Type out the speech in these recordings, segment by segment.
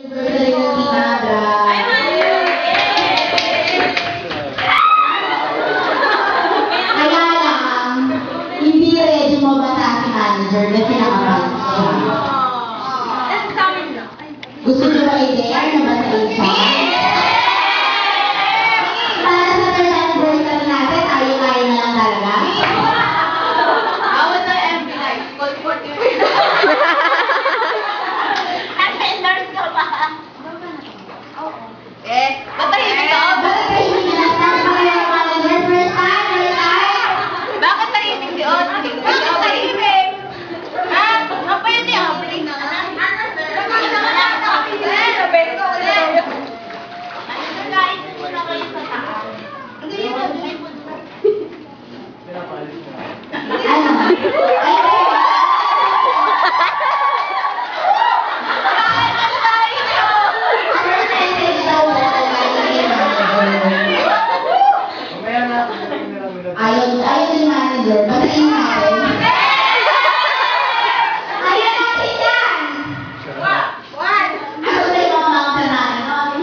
Birthday ng Tinada. Kaya lang, hindi ready mo ba sa manager na pinakamal siya? Gusto nyo ba i-dare na ba sa HR? Para sa third anniversary natin, tayo-tayo na lang talaga. Awat na MB Life. Call for you. Nag-endorse ka ba? Patahimik ka? Bakit tahimik na lang? Saan pa kayo ng manager? First time? First time? Bakit tahimik si Ot? Bakit tahimik? Ha? Apa yun yung opening na? Sabi ko ulit. Kain muna kayo sa taas. Ano? Ayaw ni manager. Batiin natin. Ayaw natin yan! Ano ba yung mga mga natin?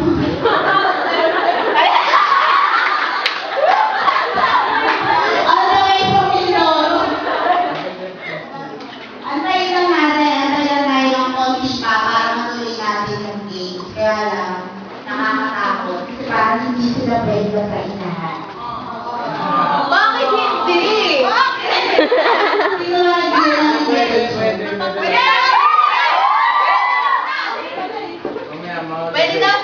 All the way from Mindoro. Antayin lang natin. Antayin tayo ng konti pa para matuloy natin yung game. Kaya lang, nakakatakot. Kasi parang hindi sila pwede sa inahan. Bakit hindi? Sino na nagbigay ng invitation? Pwede daw